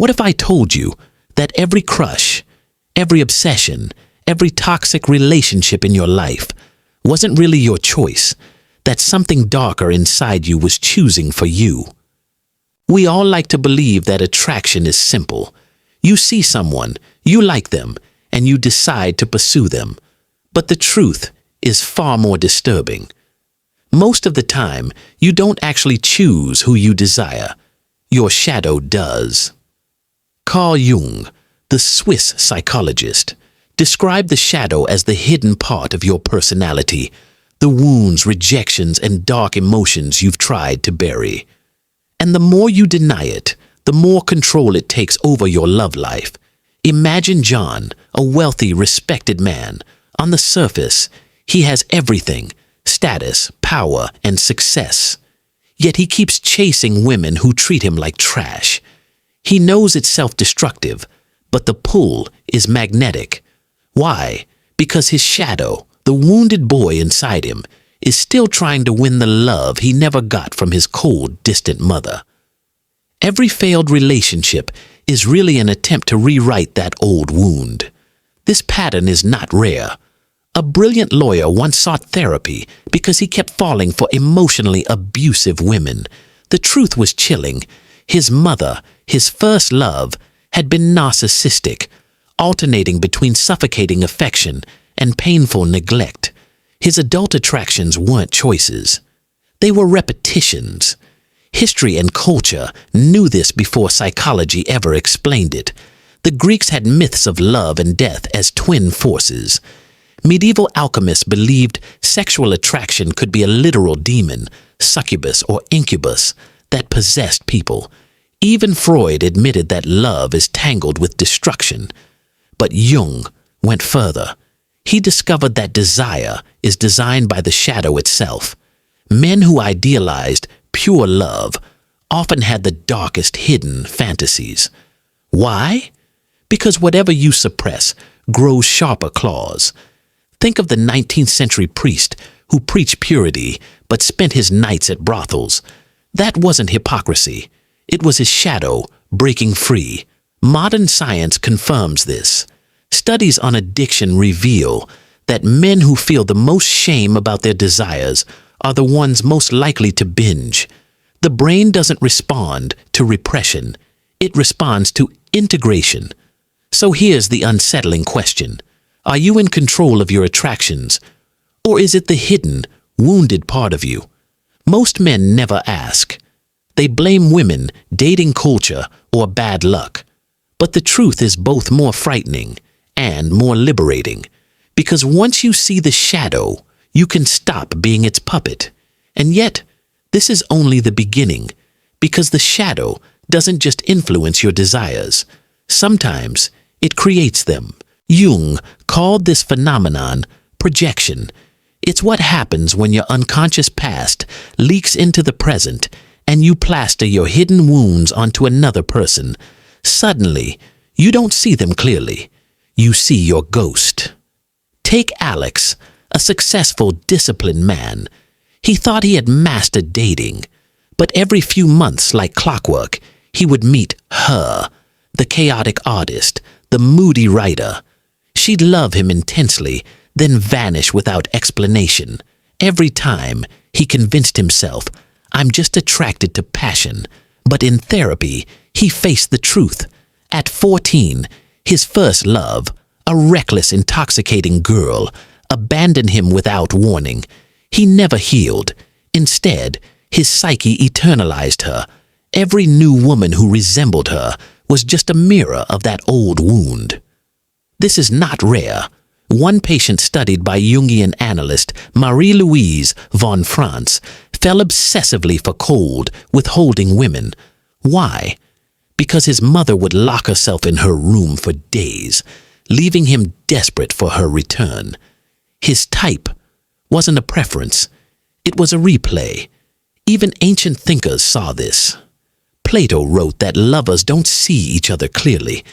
What if I told you that every crush, every obsession, every toxic relationship in your life wasn't really your choice, that something darker inside you was choosing for you? We all like to believe that attraction is simple. You see someone, you like them, and you decide to pursue them. But the truth is far more disturbing. Most of the time, you don't actually choose who you desire. Your shadow does. Carl Jung, the Swiss psychologist, described the shadow as the hidden part of your personality, the wounds, rejections, and dark emotions you've tried to bury. And the more you deny it, the more control it takes over your love life. Imagine John, a wealthy, respected man. On the surface, he has everything: status, power, and success. Yet he keeps chasing women who treat him like trash. He knows it's self-destructive, but the pull is magnetic. Why? Because his shadow, the wounded boy inside him, is still trying to win the love he never got from his cold, distant mother. Every failed relationship is really an attempt to rewrite that old wound. This pattern is not rare. A brilliant lawyer once sought therapy because he kept falling for emotionally abusive women. The truth was chilling. His mother, his first love, had been narcissistic, alternating between suffocating affection and painful neglect. His adult attractions weren't choices. They were repetitions. History and culture knew this before psychology ever explained it. The Greeks had myths of love and death as twin forces. Medieval alchemists believed sexual attraction could be a literal demon, succubus or incubus, that possessed people. Even Freud admitted that love is tangled with destruction. But Jung went further. He discovered that desire is designed by the shadow itself. Men who idealized pure love often had the darkest hidden fantasies. Why? Because whatever you suppress grows sharper claws. Think of the 19th century priest who preached purity but spent his nights at brothels. That wasn't hypocrisy. It was his shadow breaking free. Modern science confirms this. Studies on addiction reveal that men who feel the most shame about their desires are the ones most likely to binge. The brain doesn't respond to repression. It responds to integration. So here's the unsettling question. Are you in control of your attractions? Or is it the hidden, wounded part of you? Most men never ask. They blame women, dating culture, or bad luck. But the truth is both more frightening and more liberating. Because once you see the shadow, you can stop being its puppet. And yet, this is only the beginning. Because the shadow doesn't just influence your desires. Sometimes it creates them. Jung called this phenomenon projection. It's what happens when your unconscious past leaks into the present and you plaster your hidden wounds onto another person. Suddenly, you don't see them clearly. You see your ghost. Take Alex, a successful, disciplined man. He thought he had mastered dating, but every few months, like clockwork, he would meet her, the chaotic artist, the moody writer. She'd love him intensely, then vanish without explanation. Every time, he convinced himself, I'm just attracted to passion. But in therapy, he faced the truth. At 14, his first love, a reckless, intoxicating girl, abandoned him without warning. He never healed. Instead, his psyche eternalized her. Every new woman who resembled her was just a mirror of that old wound. This is not rare. One patient studied by Jungian analyst Marie-Louise von Franz fell obsessively for cold, withholding women. Why? Because his mother would lock herself in her room for days, leaving him desperate for her return. His type wasn't a preference. It was a replay. Even ancient thinkers saw this. Plato wrote that lovers don't see each other clearly.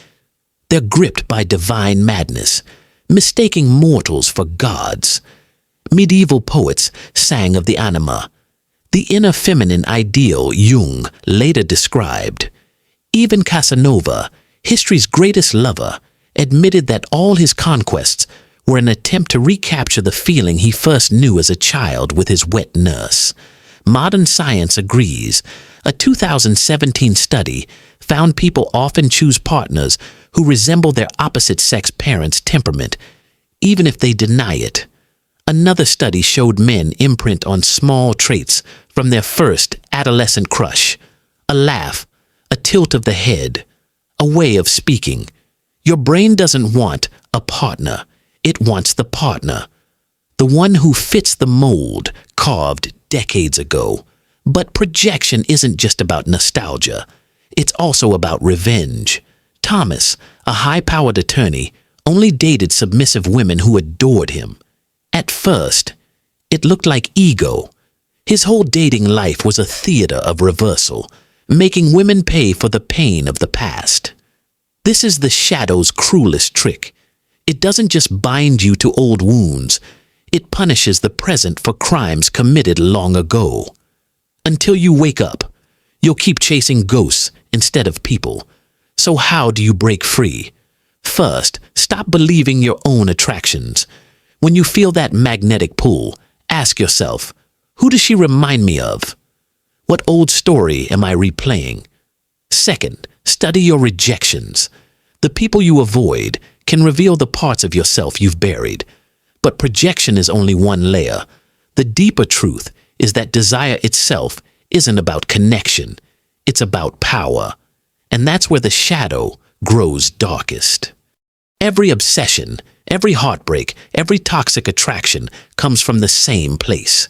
They're gripped by divine madness, mistaking mortals for gods. Medieval poets sang of the anima, the inner feminine ideal Jung later described. Even Casanova, history's greatest lover, admitted that all his conquests were an attempt to recapture the feeling he first knew as a child with his wet nurse. Modern science agrees. A 2017 study found people often choose partners who resemble their opposite-sex parents' temperament, even if they deny it. Another study showed men imprint on small traits from their first adolescent crush: a laugh, a tilt of the head, a way of speaking. Your brain doesn't want a partner. It wants the partner, the one who fits the mold carved decades ago. But projection isn't just about nostalgia. It's also about revenge. Thomas, a high-powered attorney, only dated submissive women who adored him. At first, it looked like ego. His whole dating life was a theater of reversal, making women pay for the pain of the past. This is the shadow's cruelest trick. It doesn't just bind you to old wounds. It punishes the present for crimes committed long ago. Until you wake up, you'll keep chasing ghosts instead of people. So how do you break free? First, stop believing your own attractions. When you feel that magnetic pull, ask yourself, who does she remind me of? What old story am I replaying? Second, study your rejections. The people you avoid can reveal the parts of yourself you've buried. But projection is only one layer. The deeper truth is that desire itself isn't about connection. It's about power. And that's where the shadow grows darkest. Every obsession, every heartbreak, every toxic attraction comes from the same place: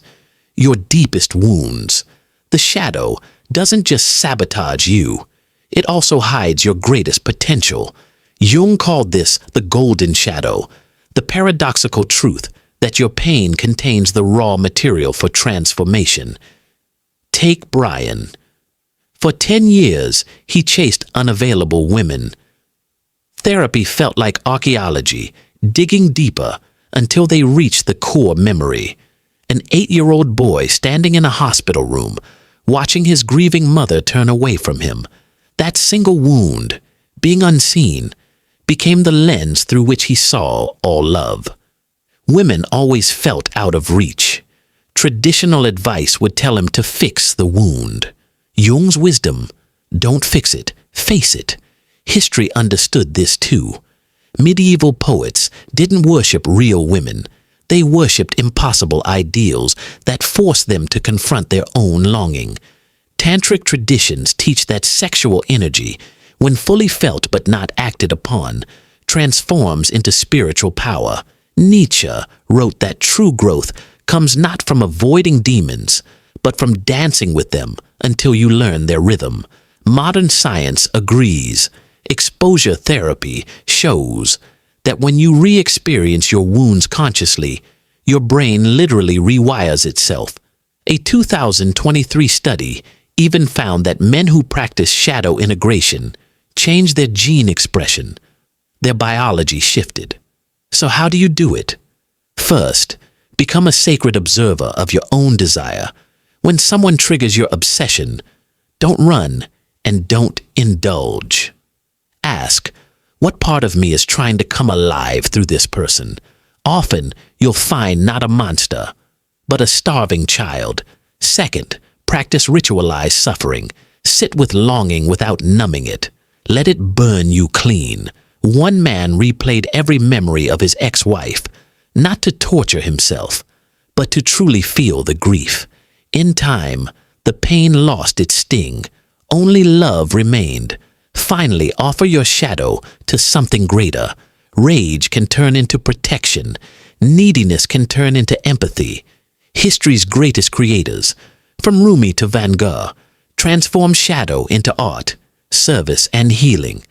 your deepest wounds. The shadow doesn't just sabotage you. It also hides your greatest potential. Jung called this the golden shadow, the paradoxical truth that your pain contains the raw material for transformation. Take Brian. For 10 years, he chased unavailable women. Therapy felt like archaeology, digging deeper until they reached the core memory. An 8-year-old boy standing in a hospital room, watching his grieving mother turn away from him. That single wound, being unseen, became the lens through which he saw all love. Women always felt out of reach. Traditional advice would tell him to fix the wound. Jung's wisdom: don't fix it, face it. History understood this too. Medieval poets didn't worship real women. They worshipped impossible ideals that forced them to confront their own longing. Tantric traditions teach that sexual energy, when fully felt but not acted upon, transforms into spiritual power. Nietzsche wrote that true growth comes not from avoiding demons, but from dancing with them until you learn their rhythm. Modern science agrees. Exposure therapy shows that when you re-experience your wounds consciously, your brain literally rewires itself. A 2023 study even found that men who practice shadow integration changed their gene expression. Their biology shifted. So how do you do it? First, become a sacred observer of your own desire. When someone triggers your obsession, don't run and don't indulge. Ask, what part of me is trying to come alive through this person? Often, you'll find not a monster, but a starving child. Second, practice ritualized suffering. Sit with longing without numbing it. Let it burn you clean. One man replayed every memory of his ex-wife, not to torture himself, but to truly feel the grief. In time, the pain lost its sting. Only love remained. Finally, offer your shadow to something greater. Rage can turn into protection. Neediness can turn into empathy. History's greatest creators, from Rumi to Van Gogh, transformed shadow into art, service, and healing.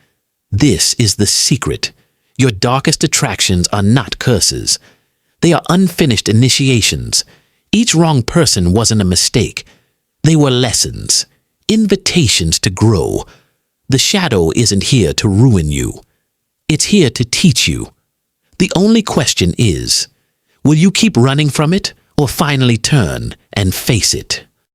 This is the secret. Your darkest attractions are not curses. They are unfinished initiations. Each wrong person wasn't a mistake. They were lessons, invitations to grow. The shadow isn't here to ruin you. It's here to teach you. The only question is, will you keep running from it or finally turn and face it?